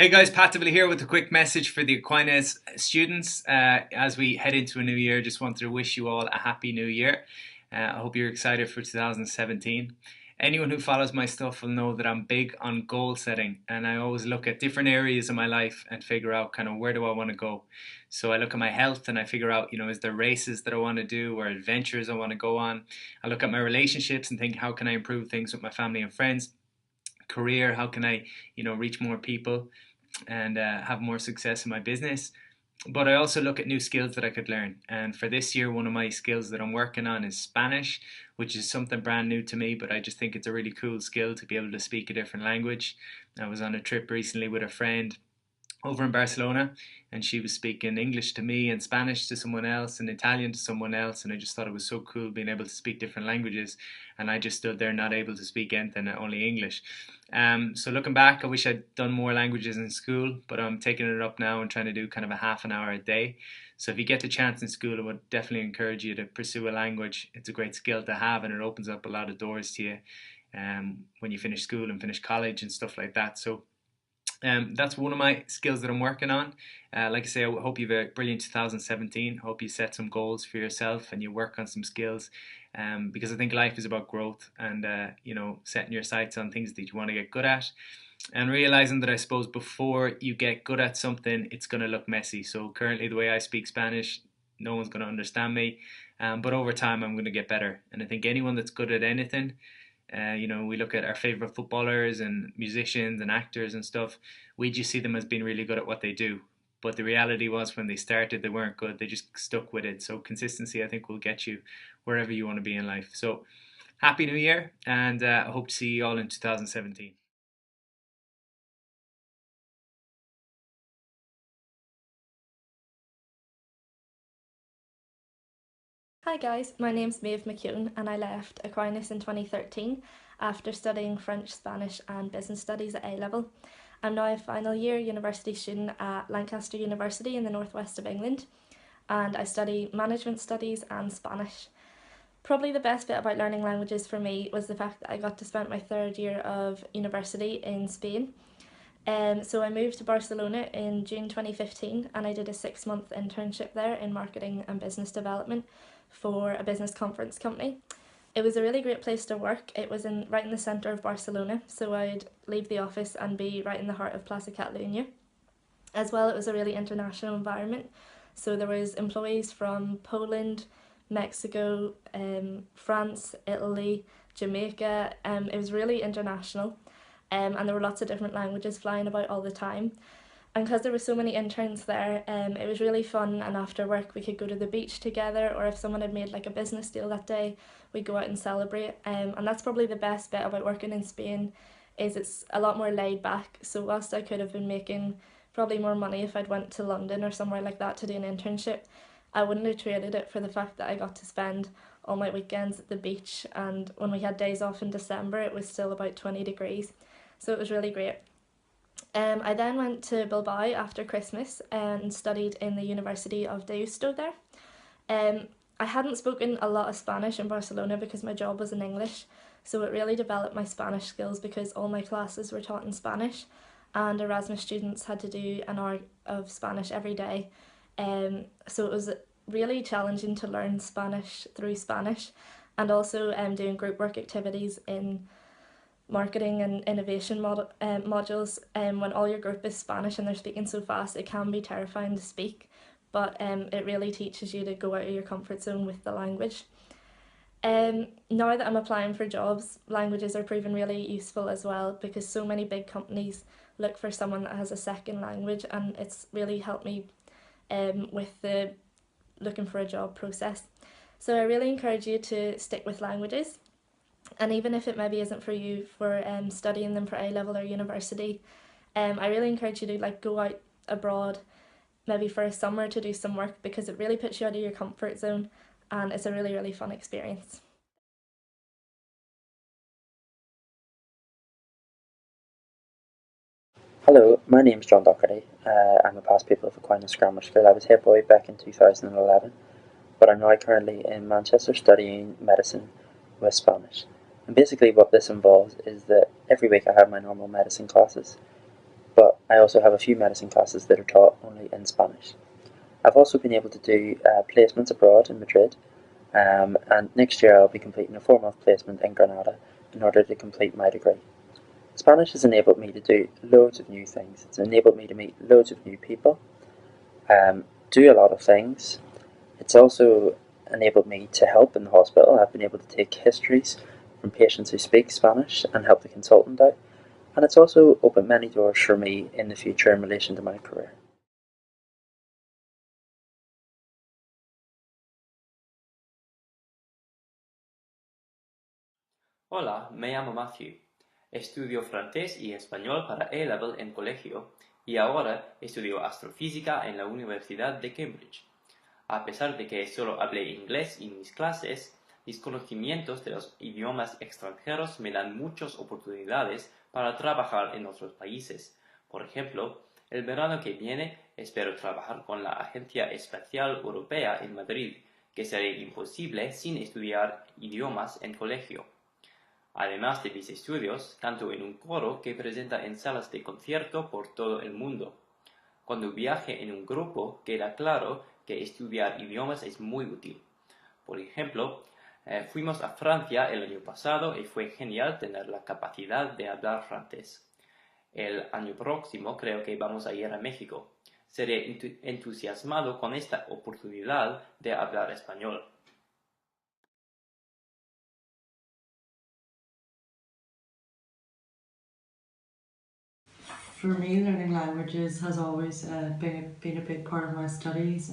Hey guys, Pat Devlin here with a quick message for the Aquinas students. As we head into a new year, just wanted to wish you all a happy new year. I hope you're excited for 2017. Anyone who follows my stuff will know that I'm big on goal setting, and I always look at different areas of my life and figure out kind of where do I want to go. So I look at my health and I figure out, is there races that I want to do or adventures I want to go on? I look at my relationships and think, how can I improve things with my family and friends? Career, how can I, reach more people and have more success in my business. But I also look at new skills that I could learn. And for this year, one of my skills that I'm working on is Spanish, which is something brand new to me, but I just think it's a really cool skill to be able to speak a different language. I was on a trip recently with a friend over in Barcelona, and she was speaking English to me and Spanish to someone else and Italian to someone else, and I just thought it was so cool being able to speak different languages, and I just stood there not able to speak anything, only English. So looking back, I wish I'd done more languages in school, but I'm taking it up now and trying to do kind of a half an hour a day. So if you get the chance in school, I would definitely encourage you to pursue a language. It's a great skill to have, and it opens up a lot of doors to you when you finish school and finish college and stuff like that. So that's one of my skills that I'm working on. Like I say, I hope you have a brilliant 2017. Hope you set some goals for yourself and you work on some skills, because I think life is about growth and setting your sights on things that you want to get good at, and realizing that I suppose before you get good at something, it's going to look messy. So currently, the way I speak Spanish, no one's going to understand me, but over time, I'm going to get better. And I think anyone that's good at anything, we look at our favorite footballers and musicians and actors and stuff. We just see them as being really good at what they do. But the reality was when they started, they weren't good. They just stuck with it. So consistency, I think, will get you wherever you want to be in life. So happy New Year, and I hope to see you all in 2017. Hi guys, my name's Maeve McEwen and I left Aquinas in 2013 after studying French, Spanish and Business Studies at A level. I'm now a final year university student at Lancaster University in the northwest of England, and I study management studies and Spanish. Probably the best bit about learning languages for me was the fact that I got to spend my third year of university in Spain. So I moved to Barcelona in June 2015 and I did a 6 month internship there in marketing and business development for a business conference company. It was a really great place to work. It was right in the centre of Barcelona, so I'd leave the office and be right in the heart of Plaza Catalunya. As well, it was a really international environment. So there was employees from Poland, Mexico, France, Italy, Jamaica. It was really international, and there were lots of different languages flying about all the time. And because there were so many interns there, it was really fun. And after work, we could go to the beach together, or if someone had made like a business deal that day, we'd go out and celebrate. And that's probably the best bit about working in Spain, is it's a lot more laid back. So whilst I could have been making probably more money if I'd went to London or somewhere like that to do an internship, I wouldn't have traded it for the fact that I got to spend all my weekends at the beach. And when we had days off in December, it was still about 20 degrees. So it was really great. I then went to Bilbao after Christmas and studied in the University of Deusto there. I hadn't spoken a lot of Spanish in Barcelona because my job was in English, so it really developed my Spanish skills because all my classes were taught in Spanish, and Erasmus students had to do an hour of Spanish every day. So it was really challenging to learn Spanish through Spanish, and also doing group work activities in marketing and innovation modules. When all your group is Spanish and they're speaking so fast, it can be terrifying to speak, but it really teaches you to go out of your comfort zone with the language. Now that I'm applying for jobs, languages are proven really useful as well because so many big companies look for someone that has a second language, and it's really helped me with the looking for a job process. So I really encourage you to stick with languages, and even if it maybe isn't for you for studying them for A level or university, I really encourage you to like go out abroad, maybe for a summer to do some work, because it really puts you out of your comfort zone and it's a really fun experience. Hello, my name's John Docherty. I'm a past pupil of Aquinas Grammar School. I was head boy back in 2011, but I'm now currently in Manchester studying medicine with Spanish. And basically, what this involves is that every week I have my normal medicine classes, but I also have a few medicine classes that are taught only in Spanish. I've also been able to do placements abroad in Madrid, and next year I'll be completing a 4-month placement in Granada in order to complete my degree. Spanish has enabled me to do loads of new things. It's enabled me to meet loads of new people, do a lot of things. It's also enabled me to help in the hospital. I've been able to take histories from patients who speak Spanish and help the consultant out. And it's also opened many doors for me in the future in relation to my career. Hola, me llamo Matthew. Estudio francés y español para A-Level en colegio y ahora estudio astrofísica en la Universidad de Cambridge. A pesar de que solo hablé inglés en mis clases, mis conocimientos de los idiomas extranjeros me dan muchas oportunidades para trabajar en otros países. Por ejemplo, el verano que viene espero trabajar con la Agencia Espacial Europea en Madrid, que sería imposible sin estudiar idiomas en colegio. Además de mis estudios, canto en un coro que presenta en salas de concierto por todo el mundo. Cuando viaje en un grupo, queda claro que estudiar idiomas es muy útil. Por ejemplo, fuimos a Francia el año pasado y fue genial tener la capacidad de hablar francés. El año próximo creo que vamos a ir a México. Seré entusiasmado con esta oportunidad de hablar español. For me, learning languages has always been a big part of my studies.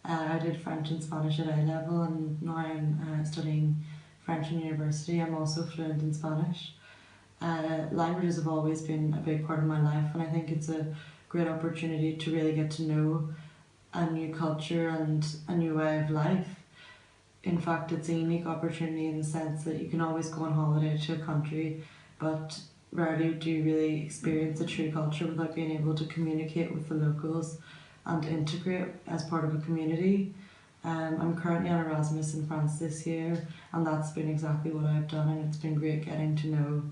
I did French and Spanish at A-Level, and now I'm studying French in university. I'm also fluent in Spanish. Languages have always been a big part of my life, and I think it's a great opportunity to really get to know a new culture and a new way of life. In fact, it's a unique opportunity in the sense that you can always go on holiday to a country, but rarely do you really experience the true culture without being able to communicate with the locals and integrate as part of a community. I'm currently on Erasmus in France this year, and that's been exactly what I've done, and it's been great getting to know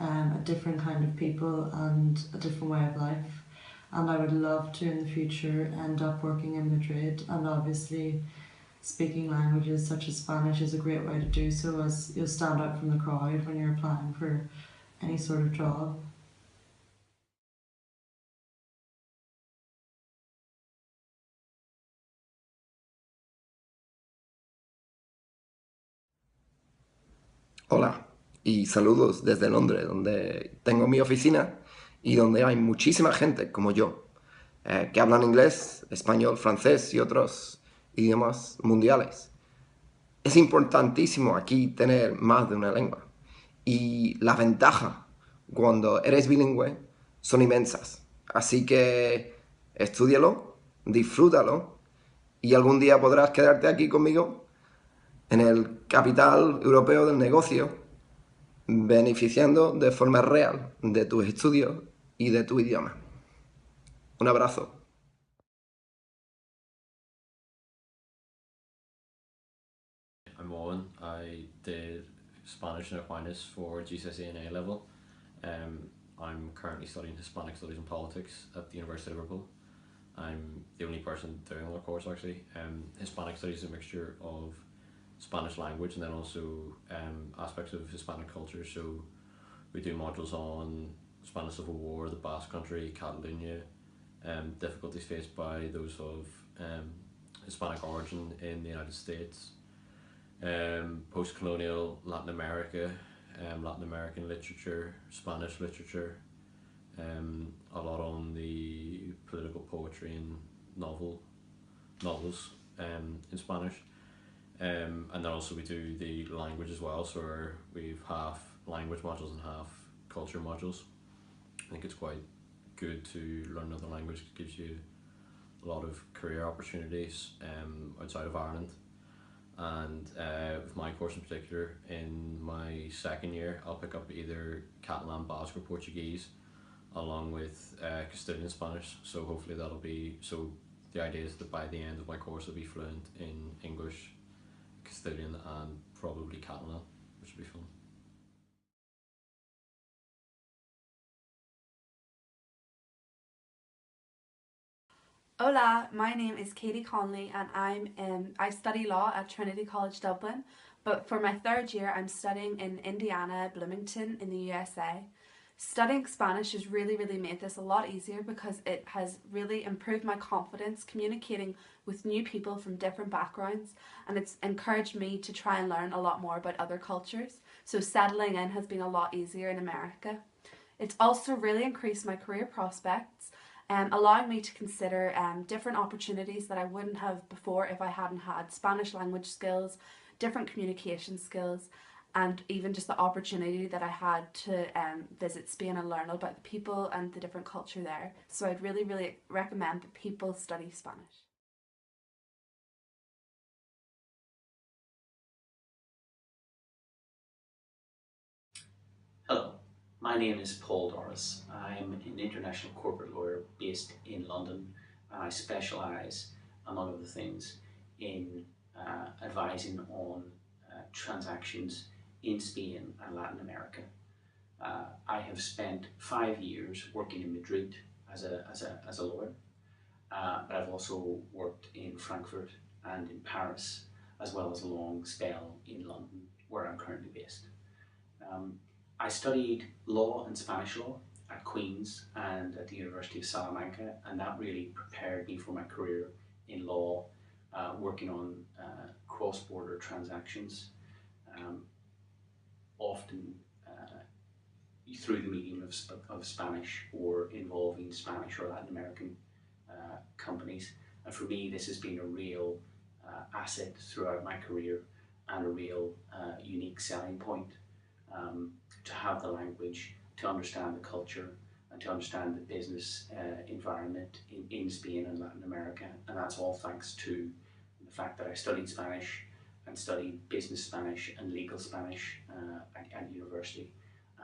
a different kind of people and a different way of life. And I would love to in the future end up working in Madrid, and obviously speaking languages such as Spanish is a great way to do so, as you'll stand out from the crowd when you're applying for any sort of job. Hola y saludos desde Londres, donde tengo mi oficina y donde hay muchísima gente como yo, que hablan inglés, español, francés y otros idiomas mundiales. Es importantísimo aquí tener más de una lengua y las ventajas cuando eres bilingüe son inmensas. Así que estúdialo, disfrútalo y algún día podrás quedarte aquí conmigo en el capital europeo del negocio, beneficiando de forma real de tus estudios y de tu idioma. Un abrazo. I'm Owen. I did Spanish and Aquinas for GCSE and A-Level. I'm currently studying Hispanic Studies and Politics at the University of Liverpool. I'm the only person doing the course actually. Hispanic Studies is a mixture of Spanish language and then also aspects of Hispanic culture. So we do modules on Spanish Civil War, the Basque Country, Catalonia, difficulties faced by those of Hispanic origin in the United States, post-colonial Latin America, Latin American literature, Spanish literature, a lot on the political poetry and novels in Spanish. And then also we do the language as well, so we've half language modules and half culture modules. I think it's quite good to learn another language. It gives you a lot of career opportunities outside of Ireland. And with my course in particular, in my second year, I'll pick up either Catalan, Basque or Portuguese, along with Castilian Spanish. So hopefully that'll be, so the idea is that by the end of my course I'll be fluent in English, Castilian and probably Catalan, which would be fun. Hola, my name is Katie Conley and I study law at Trinity College Dublin, but for my third year I'm studying in Indiana, Bloomington in the USA. Studying Spanish has really made this a lot easier because it has really improved my confidence communicating with new people from different backgrounds, and it's encouraged me to try and learn a lot more about other cultures. So settling in has been a lot easier in America. It's also really increased my career prospects, allowing me to consider different opportunities that I wouldn't have before if I hadn't had Spanish language skills, different communication skills, and even just the opportunity that I had to visit Spain and learn about the people and the different culture there. So I'd really recommend that people study Spanish. Hello, my name is Paul Doris. I'm an international corporate lawyer based in London, and I specialise, among other things, in advising on transactions in Spain and Latin America. I have spent 5 years working in Madrid as a lawyer, but I've also worked in Frankfurt and in Paris, as well as a long spell in London, where I'm currently based. I studied law and Spanish law at Queen's and at the University of Salamanca, and that really prepared me for my career in law, working on cross-border transactions, often through the medium of Spanish or involving Spanish or Latin American companies. And for me, this has been a real asset throughout my career and a real unique selling point. To have the language, to understand the culture, and to understand the business environment in Spain and Latin America. And that's all thanks to the fact that I studied Spanish and studied business Spanish and legal Spanish at university.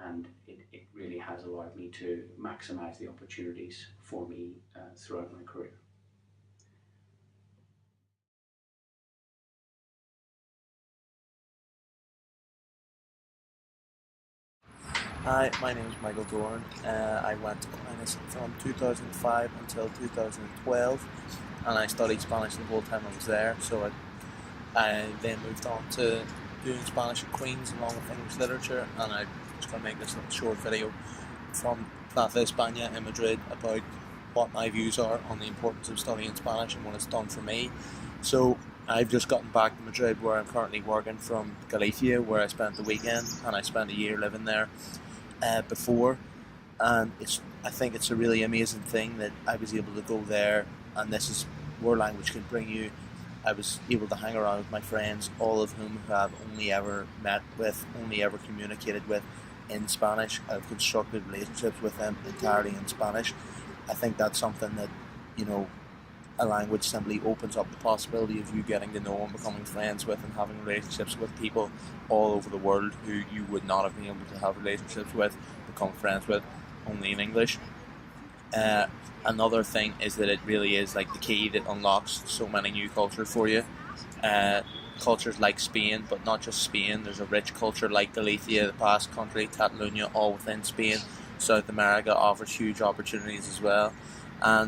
And it really has allowed me to maximize the opportunities for me throughout my career. Hi, my name is Michael Dorn. I went to Aquinas from 2005 until 2012, and I studied Spanish the whole time I was there. So I then moved on to doing Spanish at Queen's along with English literature, and I'm just going to make this little short video from Plaza España in Madrid about what my views are on the importance of studying Spanish and what it's done for me. So I've just gotten back to Madrid, where I'm currently working, from Galicia, where I spent the weekend, and I spent a year living there before, and I think it's a really amazing thing that I was able to go there, and this is where language can bring you. I was able to hang around with my friends, all of whom have only ever met with, only ever communicated with in Spanish. I've constructed relationships with them entirely in Spanish. I think that's something that, a language simply opens up the possibility of you getting to know and becoming friends with and having relationships with people all over the world who you would not have been able to have relationships with, become friends with, only in English. Another thing is that it really is like the key that unlocks so many new cultures for you. Cultures like Spain, but not just Spain. There's a rich culture like Galicia, the Basque Country, Catalonia, all within Spain. South America offers huge opportunities as well. And